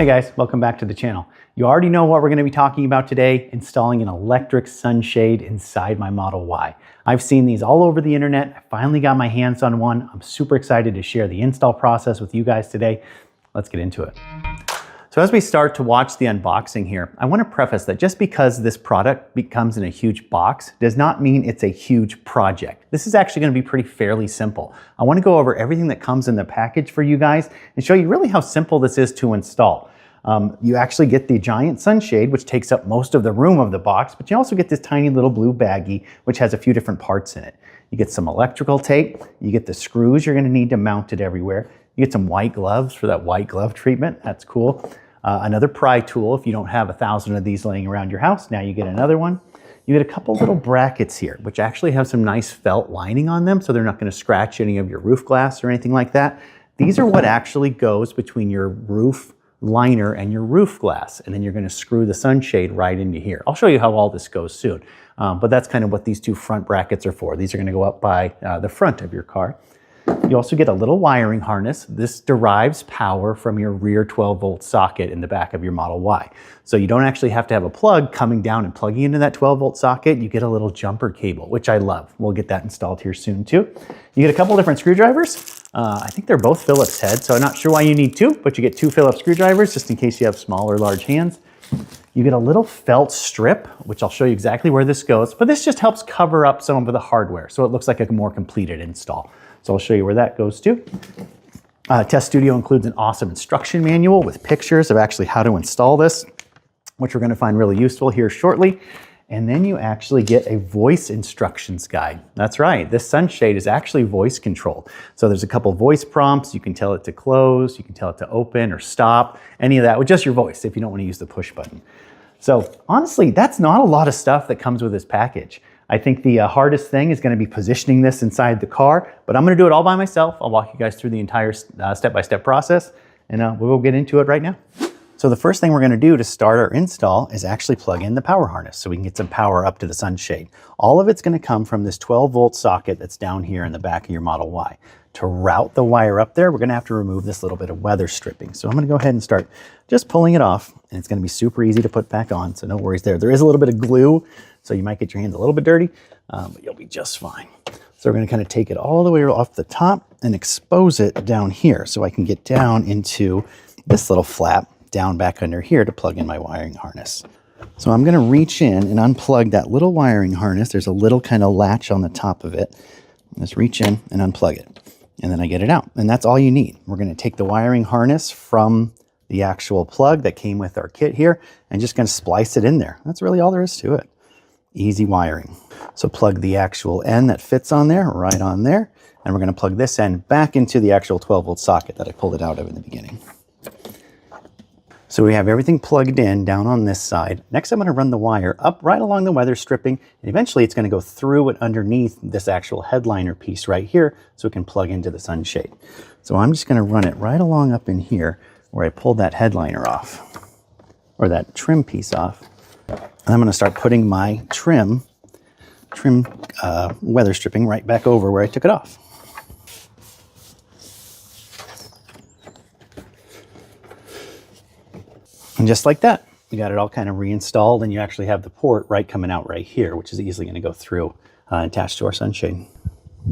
Hey guys, welcome back to the channel. You already know what we're going to be talking about today, installing an electric sunshade inside my Model Y. I've seen these all over the internet. I finally got my hands on one. I'm super excited to share the install process with you guys today. Let's get into it. So as we start to watch the unboxing here, I want to preface that just because this product comes in a huge box does not mean it's a huge project. This is actually going to be pretty fairly simple. I want to go over everything that comes in the package for you guys and show you really how simple this is to install. You actually get the giant sunshade, which takes up most of the room of the box, but you also get this tiny little blue baggie, which has a few different parts in it. You get some electrical tape, you get the screws you're going to need to mount it everywhere. You get some white gloves for that white glove treatment. That's cool. Another pry tool if you don't have 1,000 of these laying around your house. Now you get another one. You get a couple little brackets here, which actually have some nice felt lining on them, so they're not going to scratch any of your roof glass or anything like that. These are what actually goes between your roof liner and your roof glass, and then you're going to screw the sunshade right into here. I'll show you how all this goes soon, but that's kind of what these two front brackets are for. These are going to go up by the front of your car. You also get a little wiring harness. This derives power from your rear 12-volt socket in the back of your Model Y. So you don't actually have to have a plug coming down and plugging into that 12-volt socket. You get a little jumper cable, which I love. We'll get that installed here soon too. You get a couple different screwdrivers. I think they're both Phillips head, so I'm not sure why you need two, but you get two Phillips screwdrivers just in case you have small or large hands. You get a little felt strip, which I'll show you exactly where this goes, but this just helps cover up some of the hardware so it looks like a more completed install. So I'll show you where that goes too. Tesstudio includes an awesome instruction manual with pictures of actually how to install this, which we're going to find really useful here shortly. And then you actually get a voice instructions guide. That's right, this sunshade is actually voice controlled. So there's a couple voice prompts. You can tell it to close, you can tell it to open or stop, any of that with just your voice if you don't want to use the push button. So honestly, that's not a lot of stuff that comes with this package. I think the hardest thing is going to be positioning this inside the car, but I'm going to do it all by myself. I'll walk you guys through the entire step-by-step process, and we'll get into it right now. So the first thing we're going to do to start our install is actually plug in the power harness so we can get some power up to the sunshade. All of it's going to come from this 12-volt socket that's down here in the back of your Model Y. To route the wire up there, we're going to have to remove this little bit of weather stripping. So I'm going to go ahead and start just pulling it off, and it's going to be super easy to put back on, so no worries there. There is a little bit of glue, so you might get your hands a little bit dirty, but you'll be just fine. So we're going to kind of take it all the way off the top and expose it down here so I can get down into this little flap down back under here to plug in my wiring harness. So I'm going to reach in and unplug that little wiring harness. There's a little kind of latch on the top of it. Just reach in and unplug it, and then I get it out. And that's all you need. We're going to take the wiring harness from the actual plug that came with our kit here and just going to splice it in there. That's really all there is to it. Easy wiring. So plug the actual end that fits on there right on there, and we're going to plug this end back into the actual 12-volt socket that I pulled it out of in the beginning. So we have everything plugged in down on this side. Next, I'm going to run the wire up right along the weather stripping, and eventually it's going to go through and underneath this actual headliner piece right here so it can plug into the sunshade. So I'm just going to run it right along up in here where I pulled that headliner off, or that trim piece off. And I'm going to start putting my trim weather stripping right back over where I took it off. And just like that, you got it all kind of reinstalled, and you actually have the port right coming out right here, which is easily going to go through and attach to our sunshade.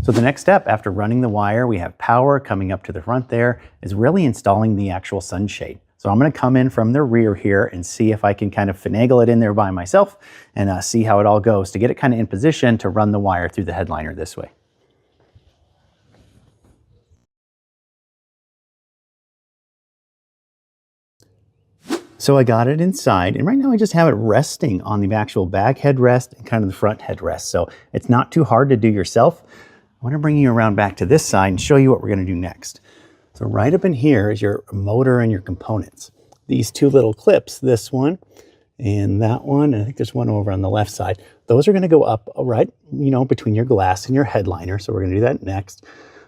So the next step after running the wire, we have power coming up to the front there, is really installing the actual sunshade. So I'm going to come in from the rear here and see if I can kind of finagle it in there by myself and see how it all goes to get it kind of in position to run the wire through the headliner this way. So I got it inside, and right now I just have it resting on the actual back headrest and kind of the front headrest. So it's not too hard to do yourself. I want to bring you around back to this side and show you what we're going to do next. So right up in here is your motor and your components. These two little clips, this one and that one, and I think there's one over on the left side. Those are going to go up right, between your glass and your headliner. So we're going to do that next.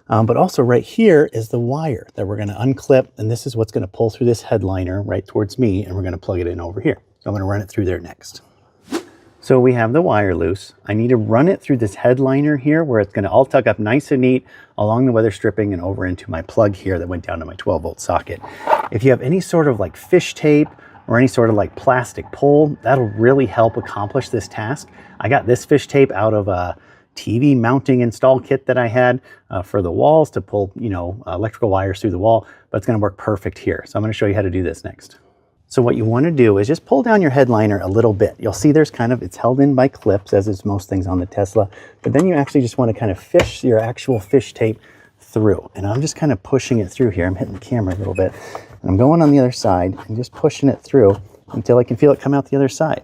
But also right here is the wire that we're going to unclip, and this is what's going to pull through this headliner right towards me, and we're going to plug it in over here. So I'm going to run it through there next. So we have the wire loose. I need to run it through this headliner here where it's going to all tuck up nice and neat along the weather stripping and over into my plug here that went down to my 12-volt socket. If you have any sort of like fish tape or any sort of like plastic pole, that'll really help accomplish this task. I got this fish tape out of a TV mounting install kit that I had for the walls to pull, electrical wires through the wall, but it's going to work perfect here. So I'm going to show you how to do this next. So what you want to do is just pull down your headliner a little bit. You'll see there's it's held in by clips, as is most things on the Tesla, but then you actually just want to kind of fish your actual fish tape through. And I'm just kind of pushing it through here. I'm hitting the camera a little bit, and I'm going on the other side and just pushing it through until I can feel it come out the other side.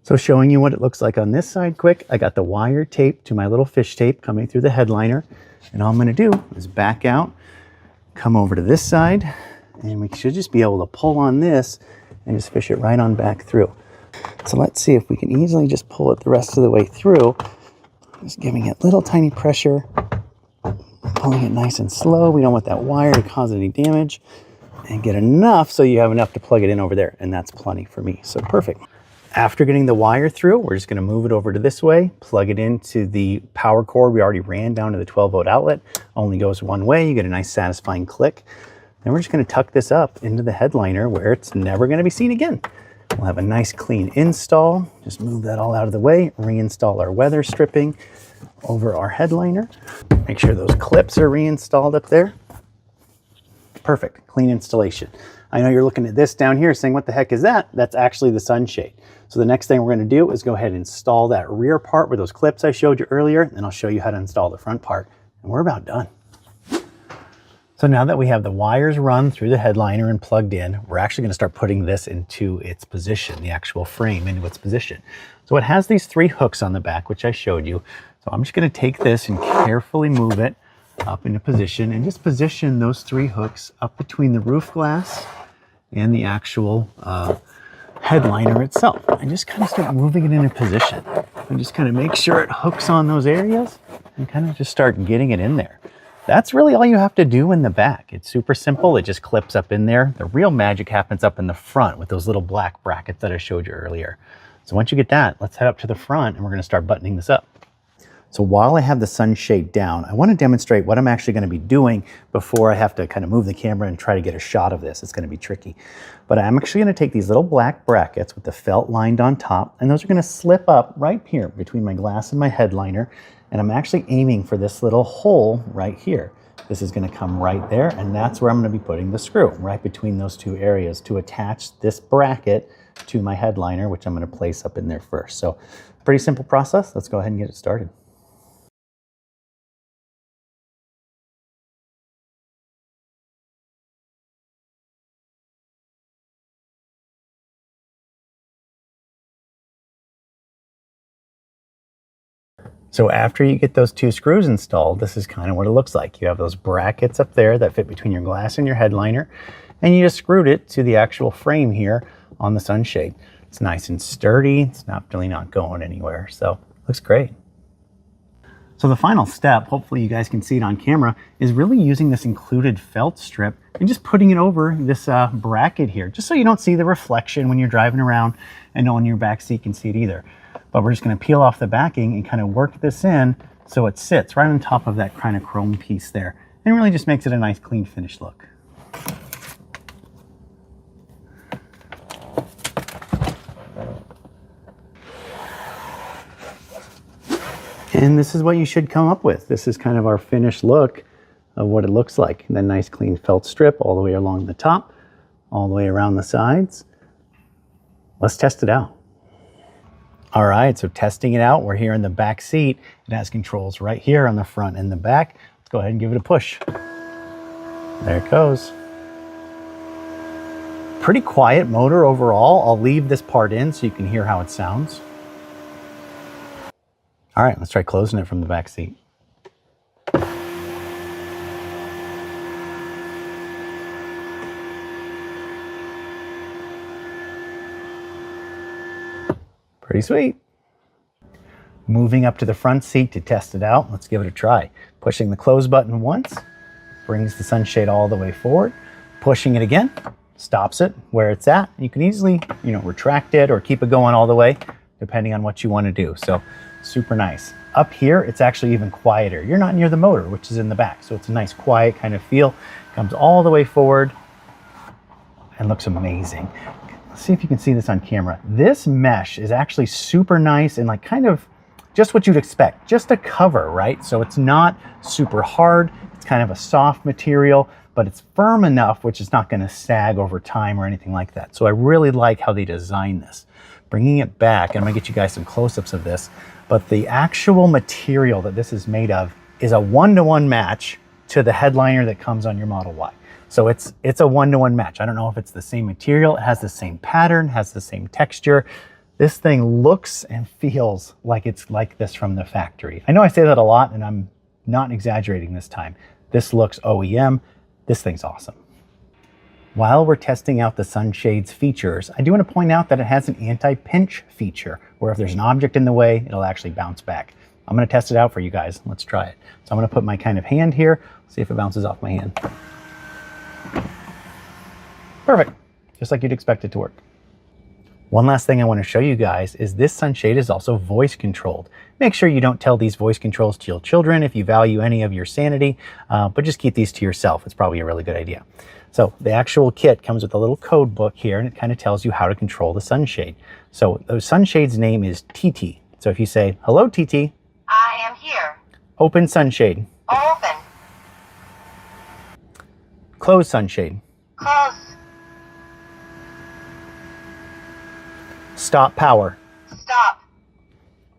So showing you what it looks like on this side quick, I got the wire taped to my little fish tape coming through the headliner, and all I'm going to do is back out, come over to this side, and we should just be able to pull on this and just fish it right on back through. So let's see if we can easily just pull it the rest of the way through. Just giving it little tiny pressure, pulling it nice and slow. We don't want that wire to cause any damage, and get enough so you have enough to plug it in over there, and that's plenty for me, so perfect. After getting the wire through, we're just going to move it over to this way, plug it into the power cord we already ran down to the 12-volt outlet. Only goes one way. You get a nice satisfying click. Then we're just going to tuck this up into the headliner where it's never going to be seen again. We'll have a nice clean install. Just move that all out of the way, reinstall our weather stripping over our headliner. Make sure those clips are reinstalled up there. Perfect, clean installation. I know you're looking at this down here saying, what the heck is that? That's actually the sunshade. So the next thing we're going to do is go ahead and install that rear part with those clips I showed you earlier, and I'll show you how to install the front part, and we're about done. So now that we have the wires run through the headliner and plugged in, we're actually going to start putting this into its position, the actual frame into its position. So it has these 3 hooks on the back, which I showed you. So I'm just going to take this and carefully move it up into position and just position those 3 hooks up between the roof glass and the actual headliner itself. And just kind of start moving it into position. And just kind of make sure it hooks on those areas and kind of just start getting it in there. That's really all you have to do in the back. It's super simple. It just clips up in there. The real magic happens up in the front with those little black brackets that I showed you earlier. So once you get that, let's head up to the front and we're going to start buttoning this up. So while I have the sunshade down, I want to demonstrate what I'm actually going to be doing before I have to kind of move the camera and try to get a shot of this. It's going to be tricky. But I'm actually going to take these little black brackets with the felt lined on top, and those are going to slip up right here between my glass and my headliner. And I'm actually aiming for this little hole right here. This is going to come right there, and that's where I'm going to be putting the screw, right between those 2 areas to attach this bracket to my headliner, which I'm going to place up in there first. So pretty simple process. Let's go ahead and get it started. So after you get those 2 screws installed, this is kind of what it looks like. You have those brackets up there that fit between your glass and your headliner, and you just screwed it to the actual frame here on the sunshade. It's nice and sturdy. It's really not going anywhere. So looks great. So the final step, hopefully you guys can see it on camera, is really using this included felt strip and just putting it over this bracket here, just so you don't see the reflection when you're driving around, and no one in your back seat can see it either. But we're just going to peel off the backing and kind of work this in so it sits right on top of that kind of chrome piece there. And it really just makes it a nice clean finished look. And this is what you should come up with. This is kind of our finished look of what it looks like. And then nice clean felt strip all the way along the top, all the way around the sides. Let's test it out. All right, so testing it out, we're here in the back seat. It has controls right here on the front and the back. Let's go ahead and give it a push. There it goes. Pretty quiet motor overall. I'll leave this part in so you can hear how it sounds. All right, let's try closing it from the back seat. Pretty sweet. Moving up to the front seat to test it out. Let's give it a try. Pushing the close button once, brings the sunshade all the way forward. Pushing it again, stops it where it's at. You can easily, retract it or keep it going all the way. depending on what you want to do. So super nice. Up here, it's actually even quieter. You're not near the motor, which is in the back. So it's a nice quiet kind of feel. Comes all the way forward and looks amazing. Let's see if you can see this on camera. This mesh is actually super nice and like kind of just what you'd expect, just a cover, right? So it's not super hard. It's kind of a soft material, but it's firm enough, which is not going to sag over time or anything like that. So I really like how they designed this. Bringing it back, and I'm gonna get you guys some close-ups of this, but the actual material that this is made of is a one-to-one match to the headliner that comes on your Model Y. So it's a one-to-one match. I don't know if it's the same material, it has the same pattern, has the same texture. This thing looks and feels like it's like this from the factory. I know I say that a lot, and I'm not exaggerating this time. This looks OEM. This thing's awesome. While we're testing out the Sunshade's features, I do want to point out that it has an anti-pinch feature, where if there's an object in the way, it'll actually bounce back. I'm going to test it out for you guys. Let's try it. So I'm going to put my kind of hand here, see if it bounces off my hand. Perfect, just like you'd expect it to work. One last thing I want to show you guys is this sunshade is also voice controlled. Make sure you don't tell these voice controls to your children if you value any of your sanity, but just keep these to yourself. It's probably a really good idea. So the actual kit comes with a little code book here, and it kind of tells you how to control the sunshade. So the sunshade's name is TT. So if you say, hello TT. I am here. Open sunshade. Open. Close sunshade. Close. Stop power. Stop.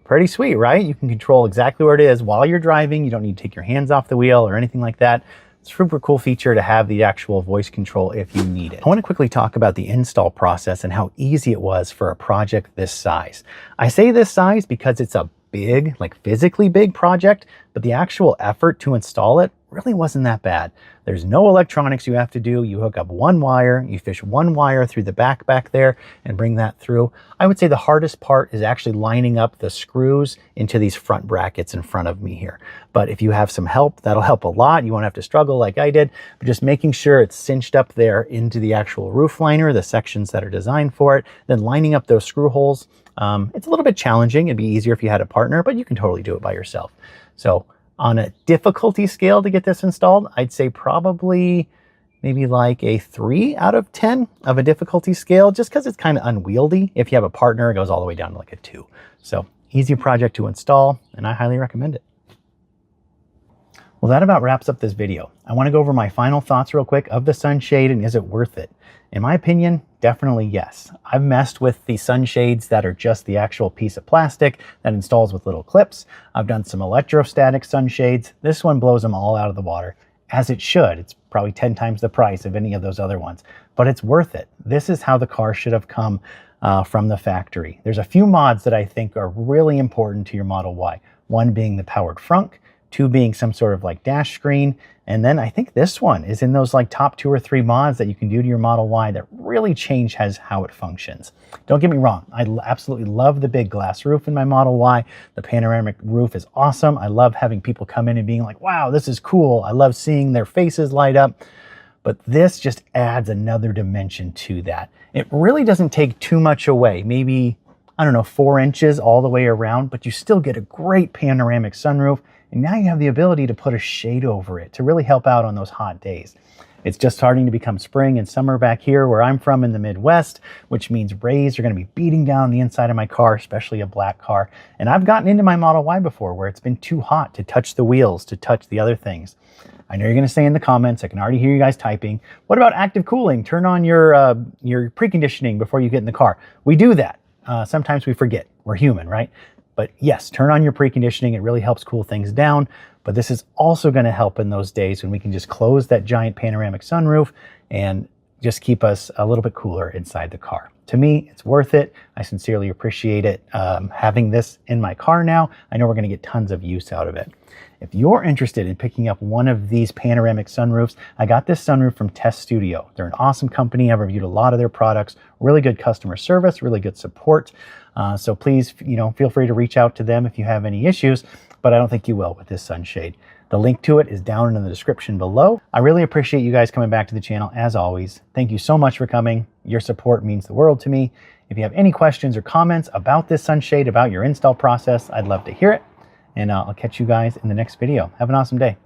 Pretty sweet, right? You can control exactly where it is while you're driving. You don't need to take your hands off the wheel or anything like that. It's a super cool feature to have the actual voice control if you need it. I want to quickly talk about the install process and how easy it was for a project this size. I say this size because it's a big, like physically big project, but the actual effort to install it really wasn't that bad. There's no electronics you have to do. You hook up one wire, you fish one wire through the back there and bring that through. I would say the hardest part is actually lining up the screws into these front brackets in front of me here. But if you have some help, that'll help a lot. You won't have to struggle like I did, but just making sure it's cinched up there into the actual roof liner, the sections that are designed for it, then lining up those screw holes. It's a little bit challenging. It'd be easier if you had a partner, but you can totally do it by yourself. So on a difficulty scale to get this installed, I'd say probably maybe like a 3 out of 10 of a difficulty scale, just because it's kind of unwieldy. If you have a partner, it goes all the way down to like a 2. So easy project to install, and I highly recommend it. Well, that about wraps up this video. I want to go over my final thoughts real quick of the sunshade and is it worth it? In my opinion, definitely yes. I've messed with the sunshades that are just the actual piece of plastic that installs with little clips. I've done some electrostatic sunshades. This one blows them all out of the water, as it should. It's probably 10 times the price of any of those other ones, but it's worth it. This is how the car should have come from the factory. There's a few mods that I think are really important to your Model Y. One being the powered frunk, 2 being some sort of like dash screen. And then I think this one is in those like top 2 or 3 mods that you can do to your Model Y that really change how it functions. Don't get me wrong. I absolutely love the big glass roof in my Model Y. The panoramic roof is awesome. I love having people come in and being like, wow, this is cool. I love seeing their faces light up. But this just adds another dimension to that. It really doesn't take too much away. Maybe, I don't know, 4 inches all the way around, but you still get a great panoramic sunroof. And now you have the ability to put a shade over it to really help out on those hot days. It's just starting to become spring and summer back here where I'm from in the Midwest, which means rays are going to be beating down the inside of my car, especially a black car. And I've gotten into my Model Y before where it's been too hot to touch the wheels, to touch the other things. I know you're going to say in the comments, I can already hear you guys typing, what about active cooling? Turn on your preconditioning before you get in the car. We do that. Sometimes we forget. We're human, right? But yes, turn on your preconditioning. It really helps cool things down. But this is also going to help in those days when we can just close that giant panoramic sunroof and just keep us a little bit cooler inside the car. To me, it's worth it. I sincerely appreciate it having this in my car now. I know we're going to get tons of use out of it. If you're interested in picking up one of these panoramic sunroofs, I got this sunroof from Tesstudio. They're an awesome company. I've reviewed a lot of their products. Really good customer service, really good support. So please, feel free to reach out to them if you have any issues, but I don't think you will with this sunshade. The link to it is down in the description below. I really appreciate you guys coming back to the channel as always. Thank you so much for coming. Your support means the world to me. If you have any questions or comments about this sunshade, about your install process, I'd love to hear it. And I'll catch you guys in the next video. Have an awesome day.